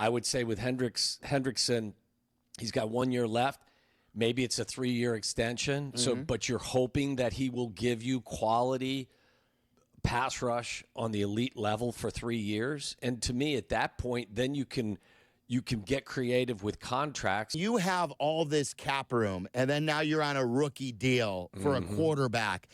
I would say with Hendrickson, he's got 1 year left. Maybe it's a 3-year extension. So, but you're hoping that he will give you quality pass rush on the elite level for 3 years. And to me, at that point, then you can get creative with contracts. You have all this cap room, and then now you're on a rookie deal for a quarterback.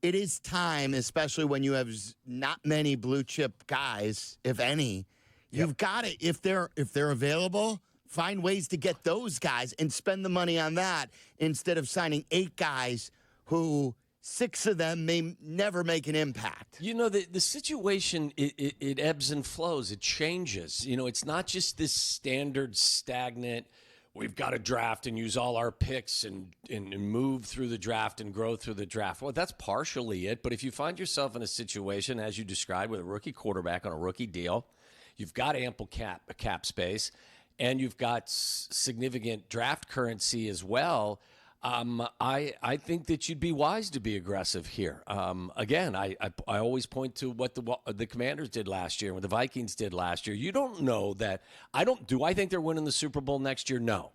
It is time, especially when you have not many blue chip guys, if any. You've got to, if they're available, find ways to get those guys and spend the money on that instead of signing 8 guys who 6 of them may never make an impact. You know, the situation, it ebbs and flows. It changes. You know, it's not just this standard stagnant, we've got to draft and use all our picks and move through the draft and grow through the draft. Well, that's partially it. But if you find yourself in a situation, as you described, with a rookie quarterback on a rookie deal, you've got ample cap space, and you've got significant draft currency as well. I think that you'd be wise to be aggressive here. Again, I always point to what the Commanders did last year, what the Vikings did last year. You don't know that. Do I think they're winning the Super Bowl next year? No.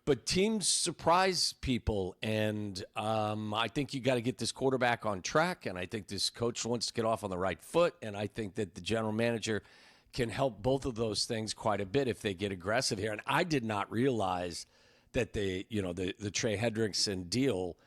But teams surprise people, and I think you got to get this quarterback on track, and I think this coach wants to get off on the right foot, and I think that the general manager can help both of those things quite a bit if they get aggressive here. And I did not realize that the Trey Hendrickson deal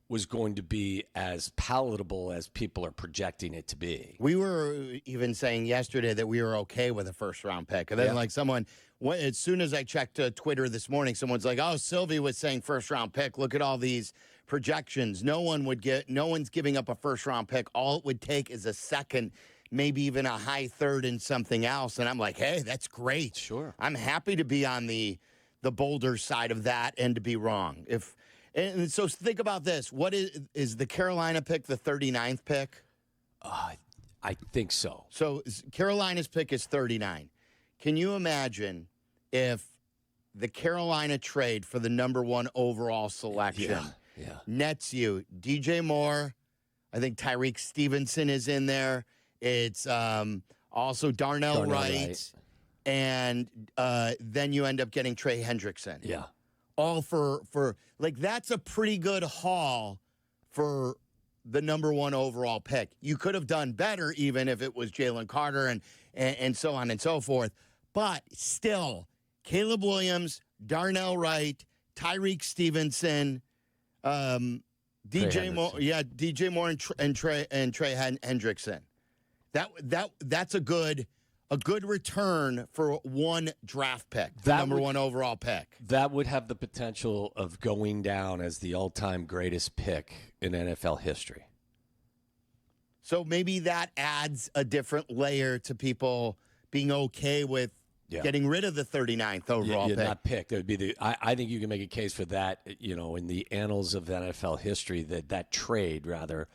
was going to be as palatable as people are projecting it to be. We were even saying yesterday that we were okay with a first-round pick. And then, as soon as I checked Twitter this morning, someone's like, oh, Silvy was saying first-round pick. Look at all these projections. No one's giving up a first-round pick. All it would take is a second, maybe even a high third and something else. And I'm like, hey, that's great. Sure. I'm happy to be on the bolder side of that and to be wrong. And so think about this. What is the Carolina pick the 39th pick? I think so. So Carolina's pick is 39. Can you imagine if the Carolina trade for the number 1 overall selection nets you DJ Moore? I think Tyreek Stevenson is in there. It's also Darnell Wright. And then you end up getting Trey Hendrickson. Yeah. All for that's a pretty good haul for the number 1 overall pick. You could have done better even if it was Jalen Carter and so on and so forth. But still, Caleb Williams, Darnell Wright, Tyreek Stevenson, DJ Moore and Trey Hendrickson. That's a good return for 1 draft pick, the number 1 overall pick. That would have the potential of going down as the all-time greatest pick in NFL history. So maybe that adds a different layer to people being okay with getting rid of the 39th overall pick. Not pick. That would be I think you can make a case for that, in the annals of NFL history, that trade, rather,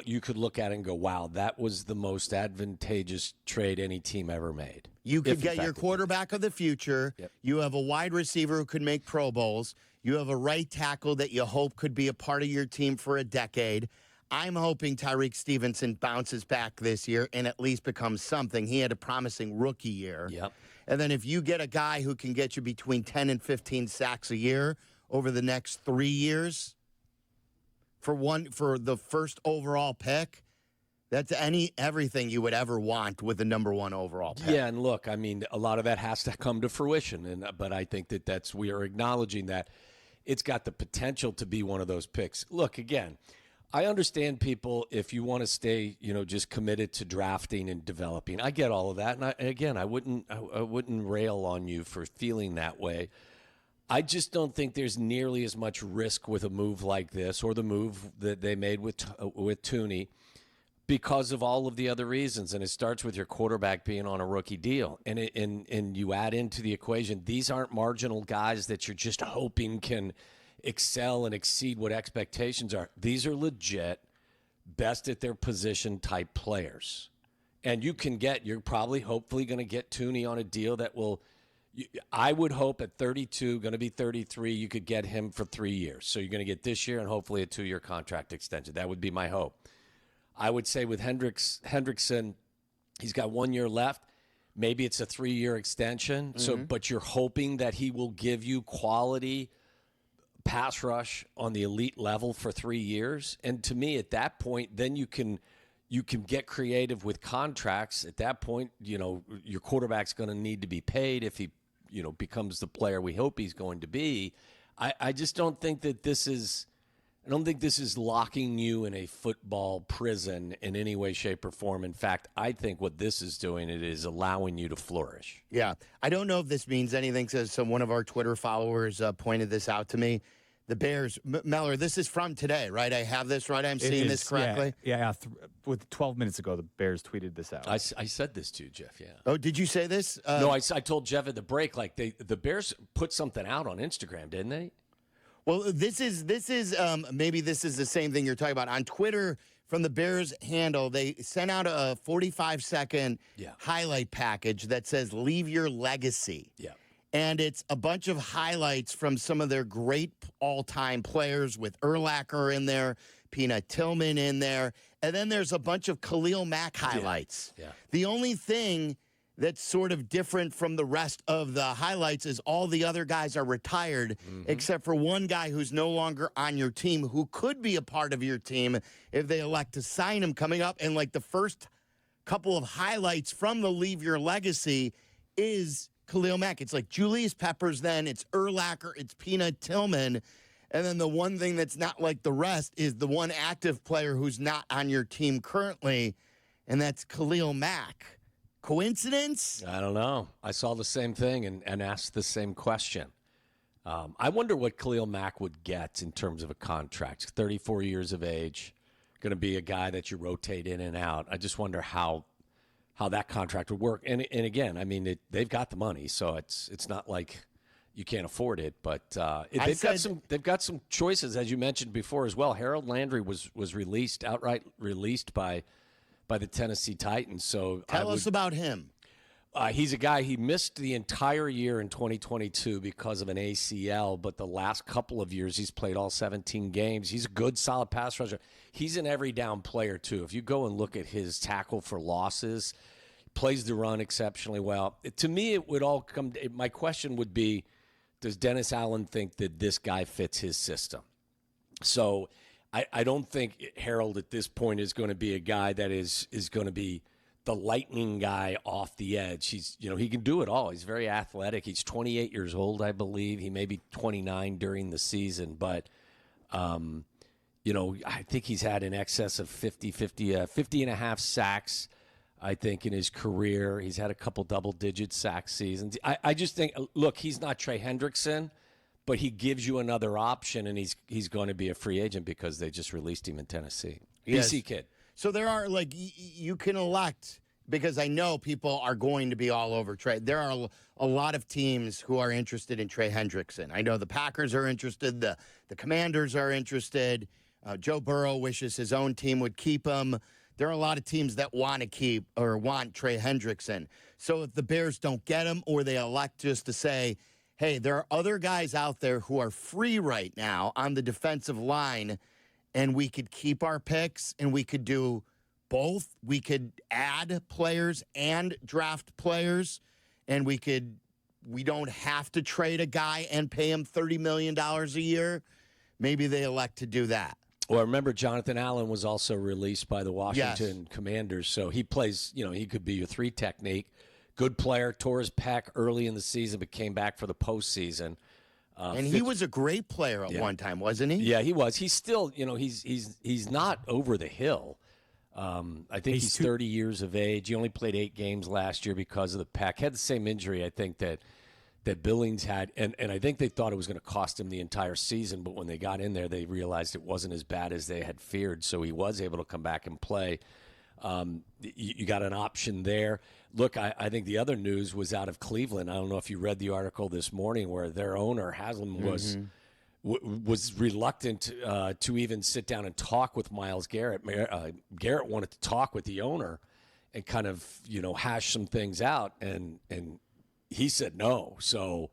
you could look at it and go, wow, that was the most advantageous trade any team ever made. You could get your quarterback of the future. Yep. You have a wide receiver who could make Pro Bowls. You have a right tackle that you hope could be a part of your team for a decade. I'm hoping Tyreek Stevenson bounces back this year and at least becomes something. He had a promising rookie year. Yep. And then if you get a guy who can get you between 10 and 15 sacks a year over the next 3 years for the first overall pick, that's everything you would ever want with the number 1 overall pick. Yeah, and look, I mean, a lot of that has to come to fruition, but I think we are acknowledging that it's got the potential to be one of those picks. Look, again, I understand people, if you want to stay, just committed to drafting and developing. I get all of that, and I wouldn't rail on you for feeling that way. I just don't think there's nearly as much risk with a move like this, or the move that they made with Tooney, because of all of the other reasons. And it starts with your quarterback being on a rookie deal. And you add into the equation, these aren't marginal guys that you're just hoping can excel and exceed what expectations are. These are legit, best at their position type players. And you're probably hopefully going to get Tooney on a deal that will, I would hope at 32, going to be 33, you could get him for 3 years. So you're going to get this year and hopefully a 2-year contract extension. That would be my hope. I would say with Hendrickson, he's got 1 year left. maybe it's a 3-year extension. So, but you're hoping that he will give you quality pass rush on the elite level for 3 years. And to me, at that point, then you can get creative with contracts. At that point, your quarterback's going to need to be paid if he, becomes the player we hope he's going to be. I just don't think that this is locking you in a football prison in any way, shape, or form. In fact, I think what this is doing, it is allowing you to flourish. Yeah. I don't know if this means anything. So one of our Twitter followers pointed this out to me. The Bears, Meller, this is from today, right? I have this right? I'm seeing this correctly? Yeah. With 12 minutes ago, the Bears tweeted this out. I said this to you, Jeff, yeah. Oh, did you say this? No, I told Jeff at the break, like the Bears put something out on Instagram, didn't they? Well, this is maybe this is the same thing you're talking about. On Twitter, from the Bears handle, they sent out a 45-second highlight package that says, "Leave your legacy." Yeah. And it's a bunch of highlights from some of their great all-time players with Urlacher in there, Peanut Tillman in there, and then there's a bunch of Khalil Mack highlights. Yeah. The only thing that's sort of different from the rest of the highlights is all the other guys are retired, except for one guy who's no longer on your team who could be a part of your team if they elect to sign him coming up. And like the first couple of highlights from the Leave Your Legacy is Khalil Mack. It's like Julius Peppers, then it's Urlacher, it's Peanut Tillman. And then the one thing that's not like the rest is the one active player who's not on your team currently, and that's Khalil Mack. Coincidence? I don't know. I saw the same thing and asked the same question. I wonder what Khalil Mack would get in terms of a contract. 34 years of age, going to be a guy that you rotate in and out. I just wonder how that contract would work. And again, I mean, they've got the money, so it's not like you can't afford it. But they've got some choices, as you mentioned before as well. Harold Landry was outright released by the Tennessee Titans. So tell us about him. He's a guy, he missed the entire year in 2022 because of an ACL, but the last couple of years he's played all 17 games. He's a good, solid pass rusher. He's an every down player, too. If you go and look at his tackle for losses, plays the run exceptionally well. To me, it would all come – my question would be, does Dennis Allen think that this guy fits his system? So I don't think Harold at this point is going to be a guy that is going to be the lightning guy off the edge. He can do it all. He's very athletic. He's 28 years old, I believe. He may be 29 during the season, but I think he's had in excess of 50 and a half sacks, I think, in his career. He's had a couple double-digit sack seasons. I just think, look, he's not Trey Hendrickson, but he gives you another option, and he's going to be a free agent because they just released him in Tennessee. Yes. BC kid. So there are, like, you can elect, because I know people are going to be all over Trey. There are a lot of teams who are interested in Trey Hendrickson. I know the Packers are interested. The Commanders are interested. Joe Burrow wishes his own team would keep him. There are a lot of teams that want to keep or want Trey Hendrickson. So if the Bears don't get him, or they elect just to say, hey, there are other guys out there who are free right now on the defensive line, and we could keep our picks, and we could do both. We could add players and draft players, and we don't have to trade a guy and pay him $30 million a year. Maybe they elect to do that. Well, remember, Jonathan Allen was also released by the Washington Commanders, so he plays, he could be your three technique. Good player, tore his pec early in the season, but came back for the postseason. And he was a great player at one time, wasn't he? Yeah, he was. He's still, he's not over the hill. I think he's 30 years of age. He only played 8 games last year because of the pec. Had the same injury, I think, that Billings had. And I think they thought it was going to cost him the entire season. But when they got in there, they realized it wasn't as bad as they had feared. So he was able to come back and play. You got an option there. Look, I think the other news was out of Cleveland. I don't know if you read the article this morning where their owner, Haslam, was reluctant to even sit down and talk with Myles Garrett. Garrett wanted to talk with the owner and kind of, hash some things out, and he said no. So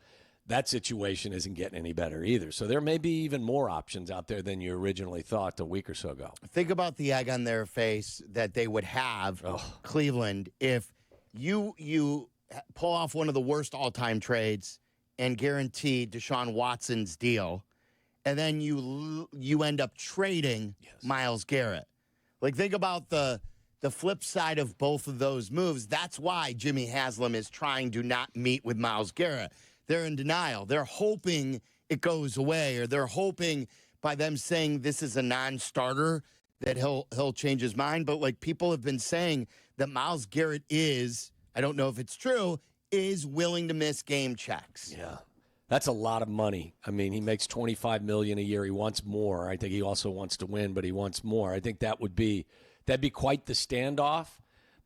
that situation isn't getting any better either. So there may be even more options out there than you originally thought a week or so ago. Think about the egg on their face that they would have, Cleveland, if you pull off one of the worst all-time trades and guarantee Deshaun Watson's deal, and then you end up trading Myles Garrett. Like, think about the flip side of both of those moves. That's why Jimmy Haslam is trying to not meet with Myles Garrett. They're in denial. They're hoping it goes away, or they're hoping by them saying this is a non-starter that he'll change his mind. But like, people have been saying that Myles Garrett is, I don't know if it's true, is willing to miss game checks. Yeah. That's a lot of money. I mean, he makes $25 million a year. He wants more. I think he also wants to win, but he wants more. I think that'd be quite the standoff.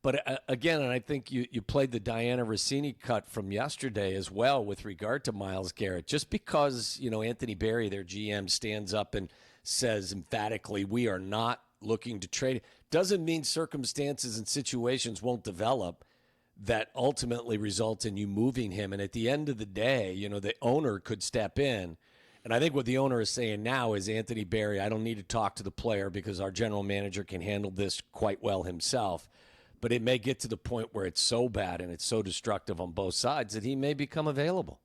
But again, and I think you played the Diana Rossini cut from yesterday as well with regard to Myles Garrett. Just because, Anthony Berry, their GM, stands up and says emphatically, we are not looking to trade, doesn't mean circumstances and situations won't develop that ultimately result in you moving him. And at the end of the day, the owner could step in. And I think what the owner is saying now is, Anthony Berry, I don't need to talk to the player because our general manager can handle this quite well himself. But it may get to the point where it's so bad and it's so destructive on both sides that he may become available.